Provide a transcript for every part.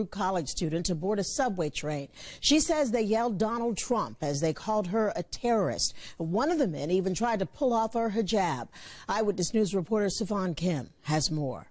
college student to board a subway train. She says they yelled Donald Trump as they called her a terrorist. One of the men even tried to pull off her hijab. Eyewitness News reporter Savon Kim has more.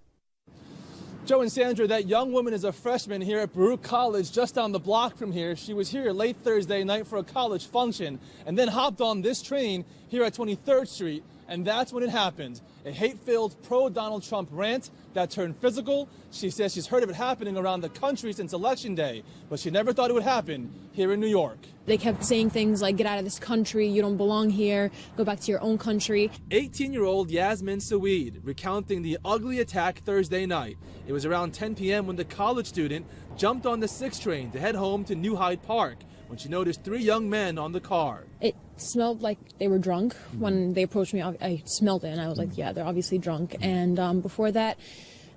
Joe and Sandra, that young woman is a freshman here at Baruch College just down the block from here. She was here late Thursday night for a college function and then hopped on this train here at 23rd Street. And that's when it happened. A hate-filled pro-Donald Trump rant that turned physical. She says she's heard of it happening around the country since Election Day, but she never thought it would happen here in New York. They kept saying things like, get out of this country, you don't belong here, go back to your own country. 18-year-old Yasmin Saweed recounting the ugly attack Thursday night. It was around 10 p.m. when the college student jumped on the 6 train to head home to New Hyde Park when she noticed 3 young men on the car. It smelled like they were drunk. When they approached me, I smelled it and I was like, yeah, they're obviously drunk. And before that,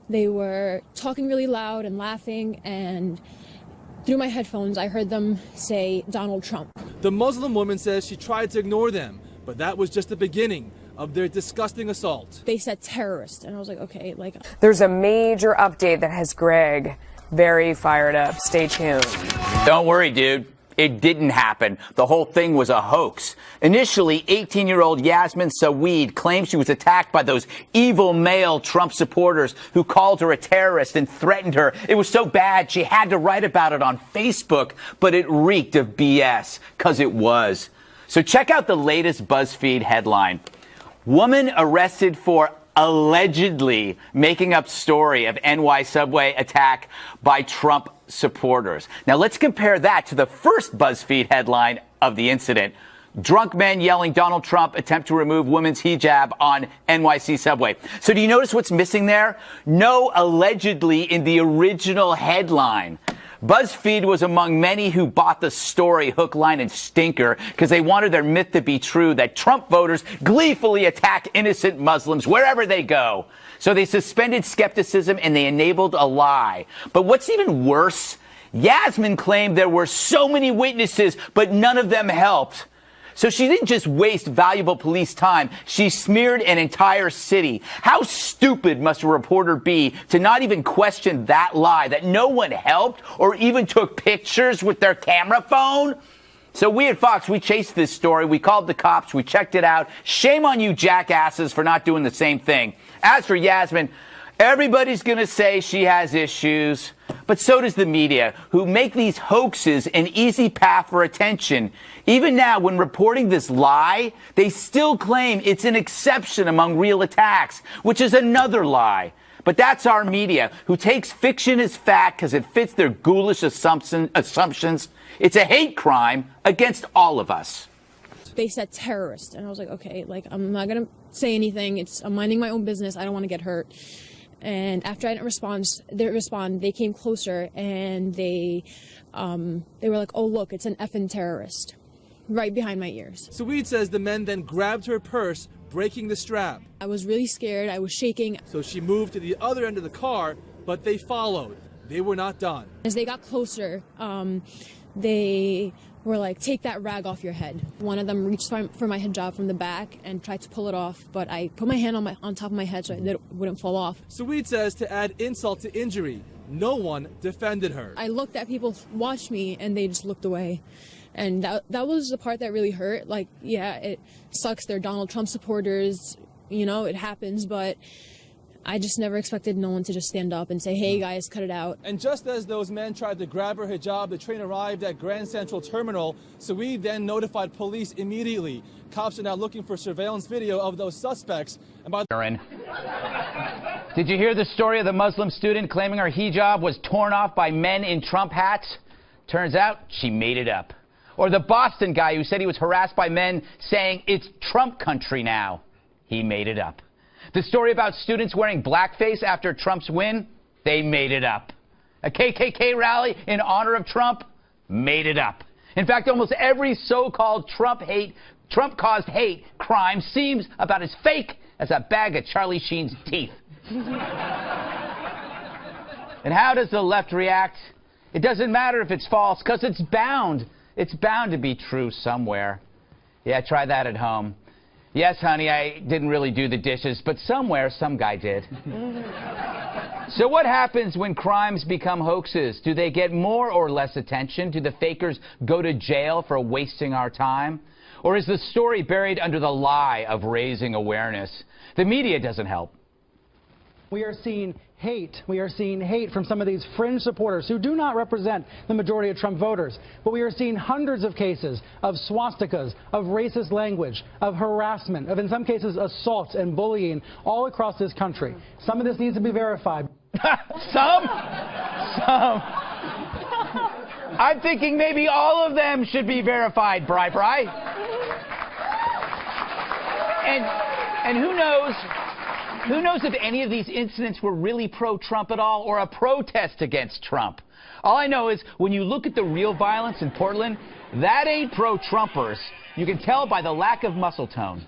they were talking really loud and laughing, and through my headphones, I heard them say Donald Trump. The Muslim woman says she tried to ignore them, but that was just the beginning of their disgusting assault. They said terrorist, and I was like, okay, like. There's a major update that has Greg very fired up. Stay tuned. Don't worry, dude. It didn't happen. The whole thing was a hoax. Initially, 18-year-old Yasmin Saweed claimed she was attacked by those evil male Trump supporters who called her a terrorist and threatened her. It was so bad she had to write about it on Facebook, but it reeked of BS, because it was. So check out the latest BuzzFeed headline. Woman arrested for allegedly making up story of NY subway attack by Trump supporters. Now let's compare that to the first BuzzFeed headline of the incident. Drunk men yelling Donald Trump attempt to remove women's hijab on NYC subway. So do you notice what's missing there? No allegedly in the original headline. BuzzFeed was among many who bought the story hook, line, and stinker because they wanted their myth to be true that Trump voters gleefully attack innocent Muslims wherever they go. So they suspended skepticism and they enabled a lie. But what's even worse, Yasmin claimed there were so many witnesses, but none of them helped. So she didn't just waste valuable police time, she smeared an entire city. How stupid must a reporter be to not even question that lie, that no one helped or even took pictures with their camera phone? So we at Fox, we chased this story, we called the cops, we checked it out. Shame on you jackasses for not doing the same thing. As for Yasmin, everybody's going to say she has issues, but so does the media, who make these hoaxes an easy path for attention. Even now, when reporting this lie, they still claim it's an exception among real attacks, which is another lie. But that's our media, who takes fiction as fact because it fits their ghoulish assumptions. It's a hate crime against all of us. They said terrorist, and I was like, okay, like, I'm not going to say anything. I'm minding my own business. I don't want to get hurt. And after I didn't respond, they came closer and they were like, oh, look, it's an effing terrorist right behind my ears. Saweed says the men then grabbed her purse, breaking the strap. I was really scared. I was shaking. So she moved to the other end of the car, but they followed. They were not done. As they got closer, they were like, take that rag off your head. One of them reached for my hijab from the back and tried to pull it off, but I put my hand on top of my head so it wouldn't fall off. Saweed says to add insult to injury, no one defended her. I looked at people, watched me, and they just looked away. And that was the part that really hurt. Like, yeah, it sucks. They're Donald Trump supporters. You know, it happens, but I just never expected no one to just stand up and say, hey, guys, cut it out. And just as those men tried to grab her hijab, the train arrived at Grand Central Terminal. Saweed then notified police immediately. Cops are now looking for surveillance video of those suspects. And by Did you hear the story of the Muslim student claiming her hijab was torn off by men in Trump hats? Turns out she made it up. Or the Boston guy who said he was harassed by men saying it's Trump country now. He made it up. The story about students wearing blackface after Trump's win, they made it up. A KKK rally in honor of Trump, made it up. In fact, almost every so-called Trump-caused hate crime seems about as fake as a bag of Charlie Sheen's teeth. And how does the left react? It doesn't matter if it's false, because it's bound to be true somewhere. Yeah, try that at home. Yes, honey, I didn't really do the dishes, but somewhere, some guy did. So what happens when crimes become hoaxes? Do they get more or less attention? Do the fakers go to jail for wasting our time? Or is the story buried under the lie of raising awareness? The media doesn't help. We are seeing hate. We are seeing hate from some of these fringe supporters who do not represent the majority of Trump voters. But we are seeing hundreds of cases of swastikas, of racist language, of harassment, of in some cases assault and bullying all across this country. Some of this needs to be verified. Some? I'm thinking maybe all of them should be verified, Bri. And who knows? Who knows if any of these incidents were really pro-Trump at all or a protest against Trump? All I know is when you look at the real violence in Portland, that ain't pro-Trumpers. You can tell by the lack of muscle tone.